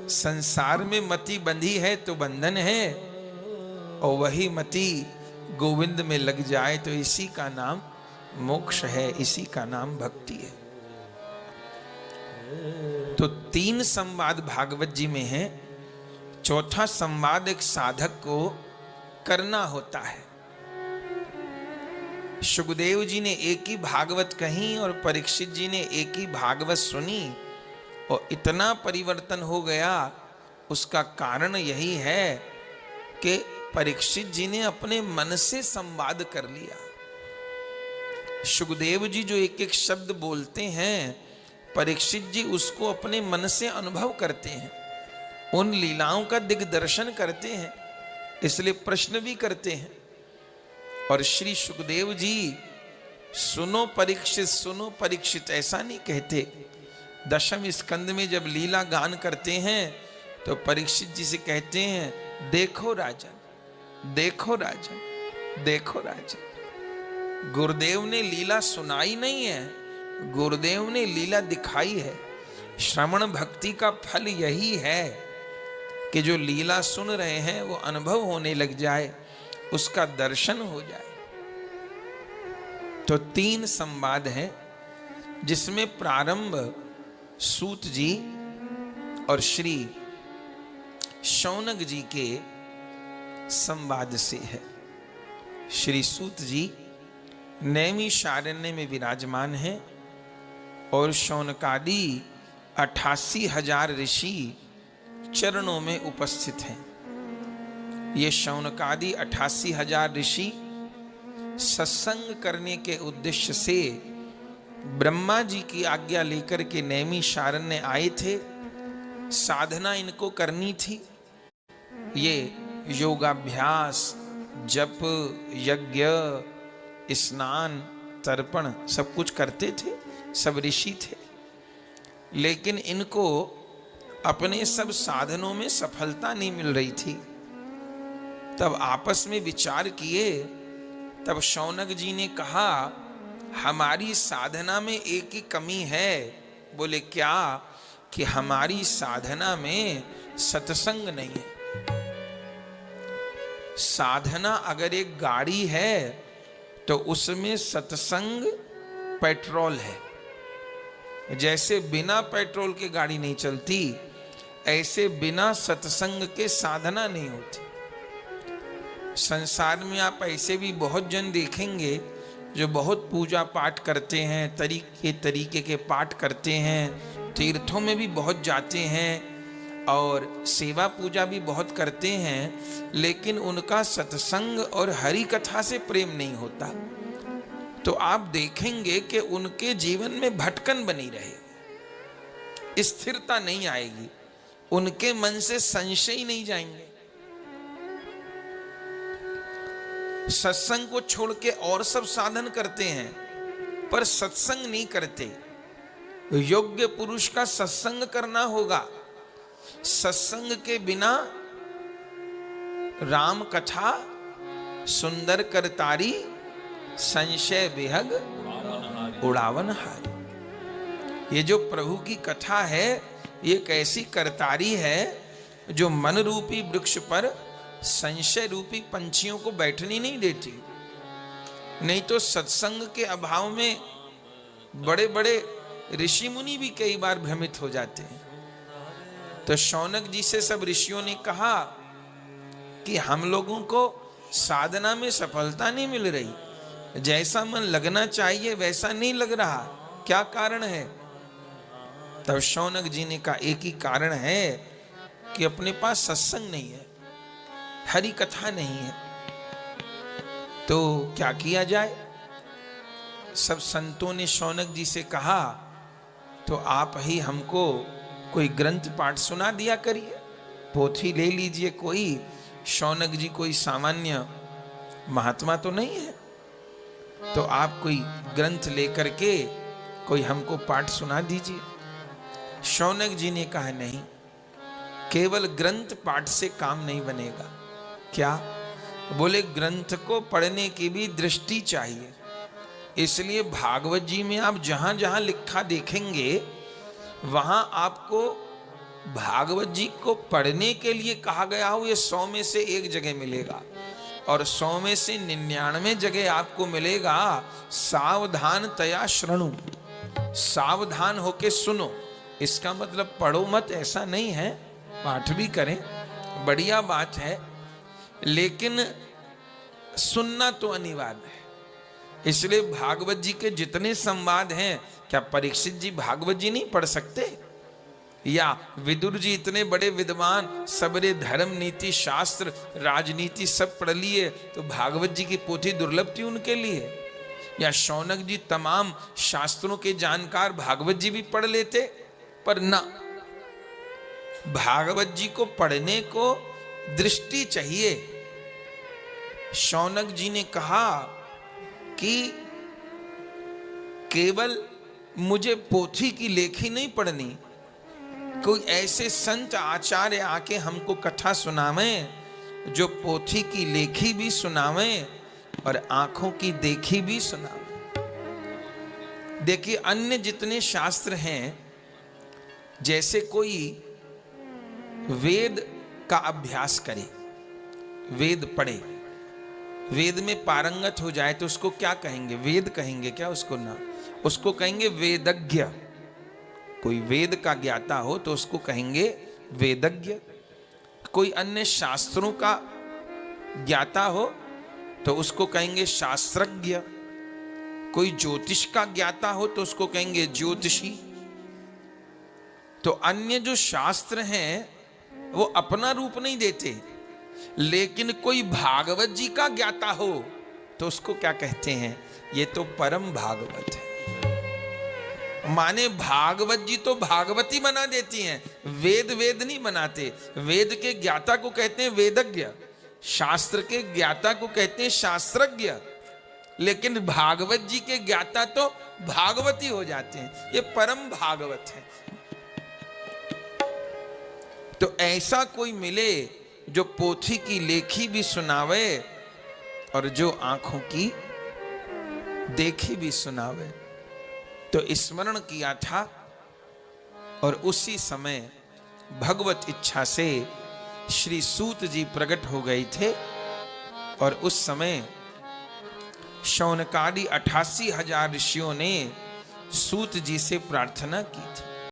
संसार में मति बंधी है तो बंधन है, और वही मति गोविंद में लग जाए तो इसी का नाम मोक्ष है, इसी का नाम भक्ति है। तो 3 संवाद भागवत जी में है। चौथा संवाद एक साधक को करना होता है। सुखदेव जी ने एक ही भागवत कही और परीक्षित जी ने एक ही भागवत सुनी, और इतना परिवर्तन हो गया। उसका कारण यही है कि परीक्षित जी ने अपने मन से संवाद कर लिया। सुखदेव जी जो एक एक शब्द बोलते हैं, परीक्षित जी उसको अपने मन से अनुभव करते हैं, उन लीलाओं का दिग्दर्शन करते हैं, इसलिए प्रश्न भी करते हैं। और श्री सुखदेव जी सुनो परीक्षित ऐसा नहीं कहते। 10वें स्कंद में जब लीला गान करते हैं तो परीक्षित जी से कहते हैं, देखो राजन, देखो राजन, देखो राजन। गुरुदेव ने लीला सुनाई नहीं है, गुरुदेव ने लीला दिखाई है। श्रवण भक्ति का फल यही है कि जो लीला सुन रहे हैं वो अनुभव होने लग जाए, उसका दर्शन हो जाए। तो 3 संवाद हैं, जिसमें प्रारंभ सूत जी और श्री शौनक जी के संवाद से है। श्री सूत जी नैमिषारण्य में विराजमान है और शौनकादि 88,000 ऋषि चरणों में उपस्थित हैं। ये शौनकादि 88,000 ऋषि सत्संग करने के उद्देश्य से ब्रह्मा जी की आज्ञा लेकर के नैमिषारण्य आए थे। साधना इनको करनी थी। ये योगाभ्यास, जप, यज्ञ, स्नान, तर्पण सब कुछ करते थे, सब ऋषि थे। लेकिन इनको अपने सब साधनों में सफलता नहीं मिल रही थी। तब आपस में विचार किए। तब शौनक जी ने कहा, हमारी साधना में एक ही कमी है। बोले क्या? कि हमारी साधना में सत्संग नहीं है। साधना अगर एक गाड़ी है तो उसमें सत्संग पेट्रोल है। जैसे बिना पेट्रोल के गाड़ी नहीं चलती, ऐसे बिना सत्संग के साधना नहीं होती। संसार में आप ऐसे भी बहुत जन देखेंगे जो बहुत पूजा पाठ करते हैं, तरीके के पाठ करते हैं, तीर्थों में भी बहुत जाते हैं और सेवा पूजा भी बहुत करते हैं, लेकिन उनका सत्संग और हरि कथा से प्रेम नहीं होता। तो आप देखेंगे कि उनके जीवन में भटकन बनी रहेगी, स्थिरता नहीं आएगी, उनके मन से संशय नहीं जाएंगे। सत्संग को छोड़ के और सब साधन करते हैं पर सत्संग नहीं करते। योग्य पुरुष का सत्संग करना होगा। सत्संग के बिना राम कथा सुंदर करतारी, संशय विहग उड़ावन हारी। ये जो प्रभु की कथा है, ये एक ऐसी करतारी है जो मन रूपी वृक्ष पर संशय रूपी पंछियों को बैठनी नहीं देती। नहीं तो सत्संग के अभाव में बड़े बड़े ऋषि मुनि भी कई बार भ्रमित हो जाते हैं। तो शौनक जी से सब ऋषियों ने कहा कि हम लोगों को साधना में सफलता नहीं मिल रही, जैसा मन लगना चाहिए वैसा नहीं लग रहा, क्या कारण है? तब शौनक जी ने कहा, एक ही कारण है कि अपने पास सत्संग नहीं है, हरि कथा नहीं है। तो क्या किया जाए? सब संतों ने शौनक जी से कहा, तो आप ही हमको कोई ग्रंथ पाठ सुना दिया करिए, पोथी ले लीजिए कोई। शौनक जी कोई सामान्य महात्मा तो नहीं है, तो आप कोई ग्रंथ लेकर के कोई हमको पाठ सुना दीजिए। शौनक जी ने कहा, नहीं, केवल ग्रंथ पाठ से काम नहीं बनेगा। क्या? बोले ग्रंथ को पढ़ने की भी दृष्टि चाहिए। इसलिए भागवत जी में आप जहां जहां लिखा देखेंगे वहां आपको भागवत जी को पढ़ने के लिए कहा गया हो, ये 100 में से 1 जगह मिलेगा, और 100 में से 99 जगह आपको मिलेगा सावधान तया श्रृणु, सावधान होके सुनो। इसका मतलब पढ़ो मत ऐसा नहीं है, पाठ भी करें, बढ़िया बात है, लेकिन सुनना तो अनिवार्य है। इसलिए भागवत जी के जितने संवाद हैं, क्या परीक्षित जी भागवत जी नहीं पढ़ सकते? या विदुर जी इतने बड़े विद्वान, सबरे धर्म नीति शास्त्र राजनीति सब पढ़ लिए, तो भागवत जी की पोथी दुर्लभ थी उनके लिए? या शौनक जी तमाम शास्त्रों के जानकार, भागवत जी भी पढ़ लेते? पर ना, भागवत जी को पढ़ने को दृष्टि चाहिए। शौनक जी ने कहा कि केवल मुझे पोथी की लेखी नहीं पढ़नी, कोई ऐसे संत आचार्य आके हमको कथा सुनावें जो पोथी की लेखी भी सुनावें और आंखों की देखी भी सुनावें। देखिए, अन्य जितने शास्त्र हैं, जैसे कोई वेद का अभ्यास करे, वेद पढ़े, वेद में पारंगत हो जाए, तो उसको क्या कहेंगे? वेद कहेंगे क्या उसको? ना, उसको कहेंगे वेदज्ञ। कोई वेद का ज्ञाता हो तो उसको कहेंगे वेदज्ञ। कोई अन्य शास्त्रों का ज्ञाता हो तो उसको कहेंगे शास्त्रज्ञ। कोई ज्योतिष का ज्ञाता हो तो उसको कहेंगे ज्योतिषी। तो अन्य जो शास्त्र हैं वो अपना रूप नहीं देते, लेकिन कोई भागवत जी का ज्ञाता हो तो उसको क्या कहते हैं? ये तो परम भागवत है। माने भागवत जी तो भागवती बना देती हैं, वेद वेद नहीं बनाते। वेद के ज्ञाता को कहते हैं वेदज्ञ, शास्त्र के ज्ञाता को कहते हैं शास्त्रज्ञ, लेकिन भागवत जी के ज्ञाता तो भागवती हो जाते हैं। ये परम भागवत है। तो ऐसा कोई मिले जो पोथी की लेखी भी सुनावे और जो आंखों की देखी भी सुनावे। तो स्मरण किया था और उसी समय भगवत इच्छा से श्री सूत जी प्रकट हो गए थे, और उस समय शौनकादि 88,000 ऋषियों ने सूत जी से प्रार्थना की थी।